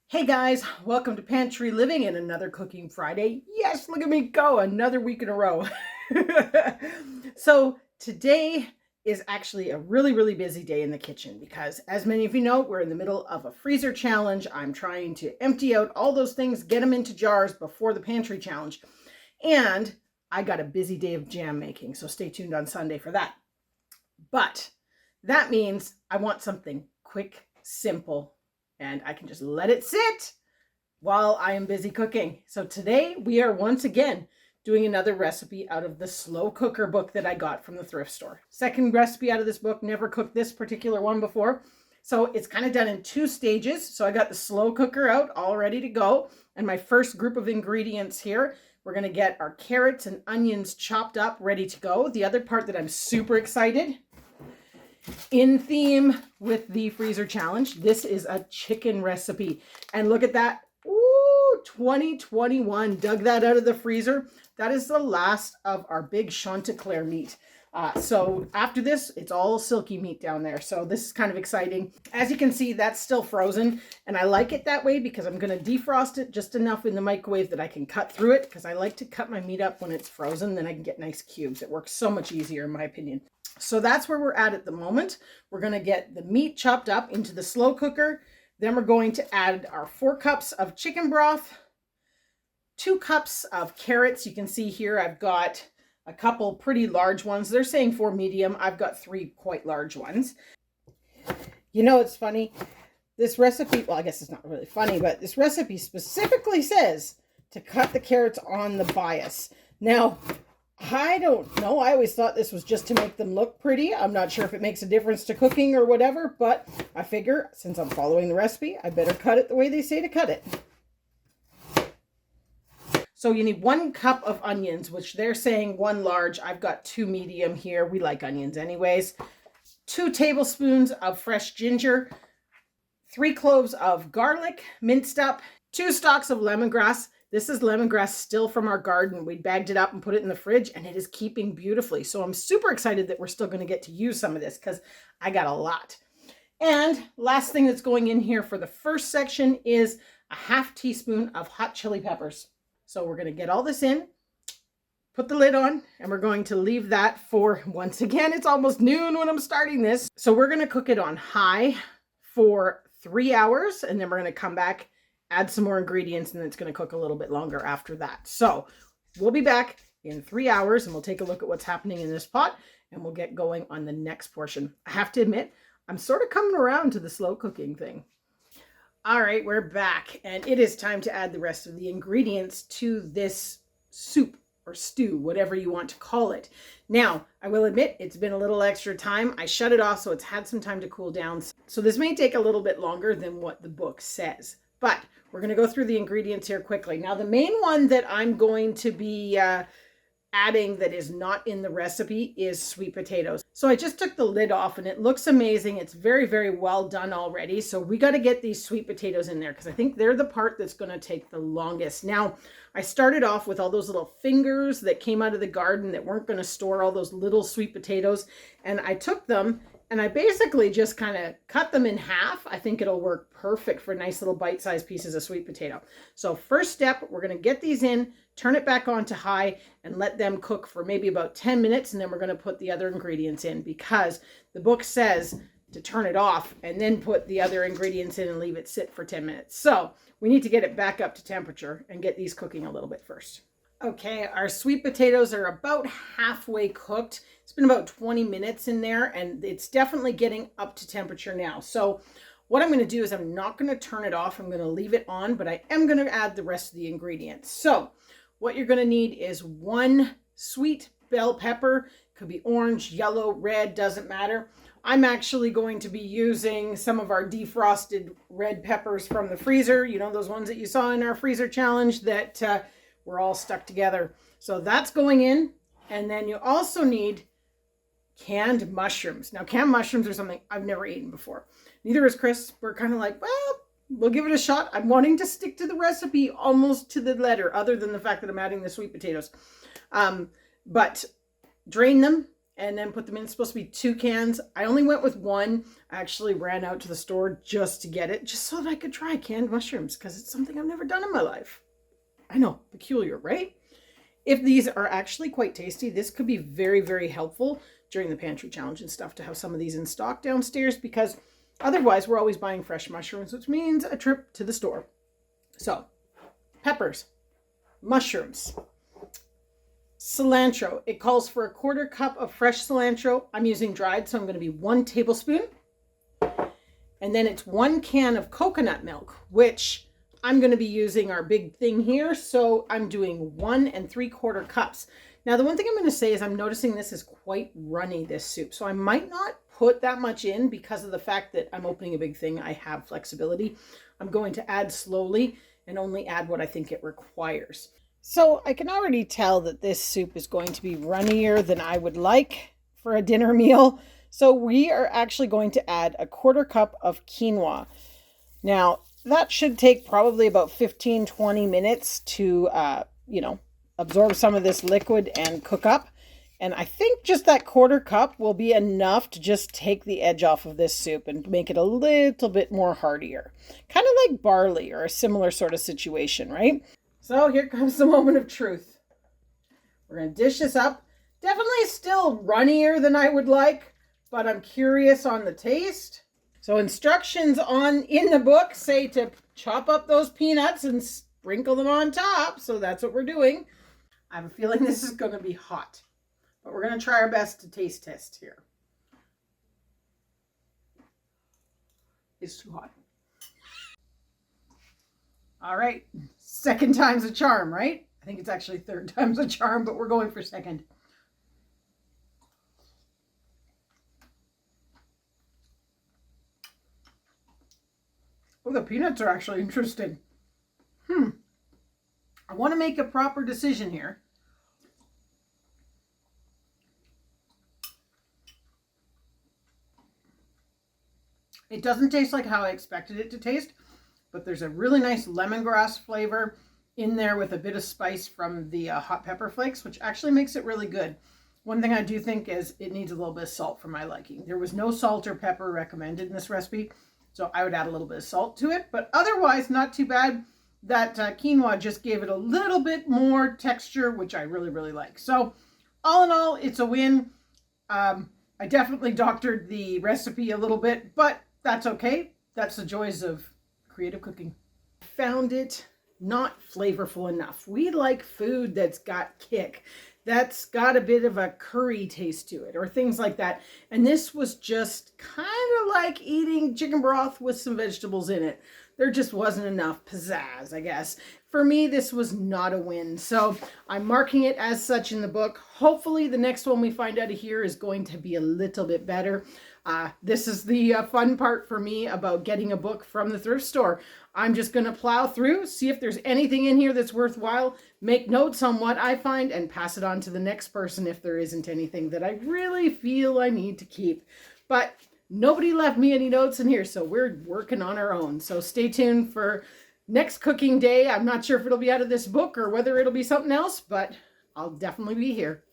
Hey guys, welcome to Pantry Living and another Cooking Friday. Yes, look at me go, another week in a row. So today is actually a really busy day in the kitchen because, as many of you know, we're in the middle of a freezer challenge. I'm trying to empty out all those things, get them into jars before the pantry challenge. And I got a busy day of jam making, so stay tuned on Sunday for that. But that means I want something quick, simple, and I can just let it sit while I am busy cooking. So today we are once again doing another recipe out of the slow cooker book that I got from the thrift store. Second recipe out of this book, never cooked this particular one before. So it's kind of done in two stages. So I got the slow cooker out all ready to go. And my first group of ingredients here, we're going to get our carrots and onions chopped up, ready to go. The other part that I'm super excited, in theme with the freezer challenge, this is a chicken recipe. And look at that. Ooh, 2021. Dug that out of the freezer. That is the last of our big Chanticleer meat. So after this, it's all silky meat down there. So this is kind of exciting. As you can see, that's still frozen. And I like it that way because I'm going to defrost it just enough in the microwave that I can cut through it, because I like to cut my meat up when it's frozen. Then I can get nice cubes. It works so much easier in my opinion. So that's where we're at the moment. We're going to get the meat chopped up into the slow cooker. Then we're going to add our 4 cups of chicken broth, 2 cups of carrots. You can see here I've got a couple pretty large ones. They're saying 4 medium. I've got 3 quite large ones. You know, it's funny. This recipe, well, I guess it's not really funny, but this recipe specifically says to cut the carrots on the bias. Now, I don't know. I always thought this was just to make them look pretty. I'm not sure if it makes a difference to cooking or whatever, but I figure since I'm following the recipe, I better cut it the way they say to cut it. So you need 1 cup of onions, which they're saying 1 large. I've got 2 medium here. We like onions anyways. 2 tablespoons of fresh ginger, 3 cloves of garlic minced up, 2 stalks of lemongrass. This is lemongrass still from our garden. We bagged it up and put it in the fridge, and it is keeping beautifully. So I'm super excited that we're still going to get to use some of this because I got a lot. And last thing that's going in here for the first section is a ½ teaspoon of hot chili peppers. So we're going to get all this in, put the lid on, and we're going to leave that for, once again, it's almost noon when I'm starting this. So we're going to cook it on high for 3 hours, and then we're going to come back, add some more ingredients, and it's going to cook a little bit longer after that. So we'll be back in 3 hours and we'll take a look at what's happening in this pot, and we'll get going on the next portion. I have to admit, I'm sort of coming around to the slow cooking thing. All right, we're back, and it is time to add the rest of the ingredients to this soup or stew, whatever you want to call it. Now, I will admit it's been a little extra time. I shut it off so it's had some time to cool down. So this may take a little bit longer than what the book says. But we're going to go through the ingredients here quickly. Now, the main one that I'm going to be adding that is not in the recipe is sweet potatoes. So I just took the lid off and it looks amazing. It's very well done already. So we got to get these sweet potatoes in there because I think they're the part that's going to take the longest. Now, I started off with all those little fingers that came out of the garden that weren't going to store all those little sweet potatoes. And I took them and I basically just kind of cut them in half. I think it'll work perfect for nice little bite-sized pieces of sweet potato. So first step, we're going to get these in, turn it back on to high, and let them cook for maybe about 10 minutes. And then we're going to put the other ingredients in because the book says to turn it off and then put the other ingredients in and leave it sit for 10 minutes. So we need to get it back up to temperature and get these cooking a little bit first. Okay, our sweet potatoes are about halfway cooked. It's been about 20 minutes in there, and it's definitely getting up to temperature now. So what I'm going to do is I'm not going to turn it off. I'm going to leave it on, but I am going to add the rest of the ingredients. So what you're going to need is 1 sweet bell pepper. Could be orange, yellow, red, doesn't matter. I'm actually going to be using some of our defrosted red peppers from the freezer. You know, those ones that you saw in our freezer challenge that we're all stuck together. So that's going in. And then you also need canned mushrooms. Now, canned mushrooms are something I've never eaten before. Neither is Chris. We're kind of like, well, we'll give it a shot. I'm wanting to stick to the recipe almost to the letter, other than the fact that I'm adding the sweet potatoes. But drain them and then put them in. It's supposed to be 2 cans. I only went with 1. I actually ran out to the store just to get it, just so that I could try canned mushrooms, because it's something I've never done in my life. I know, peculiar, right? If these are actually quite tasty, this could be very, very helpful during the pantry challenge and stuff to have some of these in stock downstairs, because otherwise we're always buying fresh mushrooms, which means a trip to the store. So, peppers, mushrooms, cilantro. It calls for a 1/4 cup of fresh cilantro. I'm using dried, so I'm going to be 1 tablespoon. And then it's 1 can of coconut milk, which I'm going to be using our big thing here. So I'm doing 1 3/4 cups. Now, the one thing I'm going to say is I'm noticing this is quite runny, this soup. So I might not put that much in because of the fact that I'm opening a big thing. I have flexibility. I'm going to add slowly and only add what I think it requires. So I can already tell that this soup is going to be runnier than I would like for a dinner meal. So we are actually going to add a 1/4 cup of quinoa. Now, that should take probably about 15-20 minutes to, absorb some of this liquid and cook up. And I think just that 1/4 cup will be enough to just take the edge off of this soup and make it a little bit more heartier. Kind of like barley or a similar sort of situation, right? So here comes the moment of truth. We're going to dish this up. Definitely still runnier than I would like, but I'm curious on the taste. So instructions in the book say to chop up those peanuts and sprinkle them on top. So that's what we're doing. I have a feeling this is going to be hot, but we're going to try our best to taste test here. It's too hot. All right. 2nd time's a charm, right? I think it's actually 3rd time's a charm, but we're going for 2nd. Oh, the peanuts are actually interesting. I want to make a proper decision here. It doesn't taste like how I expected it to taste, but there's a really nice lemongrass flavor in there with a bit of spice from the hot pepper flakes, which actually makes it really good. One thing I do think is it needs a little bit of salt for my liking. There was no salt or pepper recommended in this recipe, so I would add a little bit of salt to it, but otherwise not too bad. That quinoa just gave it a little bit more texture, which I really, really like. So all in all, it's a win. I definitely doctored the recipe a little bit, but that's okay. That's the joys of creative cooking. Found it not flavorful enough. We like food that's got kick, that's got a bit of a curry taste to it, or things like that. And this was just kind of like eating chicken broth with some vegetables in it. There just wasn't enough pizzazz, I guess. For me, this was not a win. So I'm marking it as such in the book. Hopefully the next one we find out of here is going to be a little bit better. This is the fun part for me about getting a book from the thrift store. I'm just going to plow through, see if there's anything in here that's worthwhile, make notes on what I find, and pass it on to the next person if there isn't anything that I really feel I need to keep. But nobody left me any notes in here, so we're working on our own. So stay tuned for next cooking day. I'm not sure if it'll be out of this book or whether it'll be something else, but I'll definitely be here.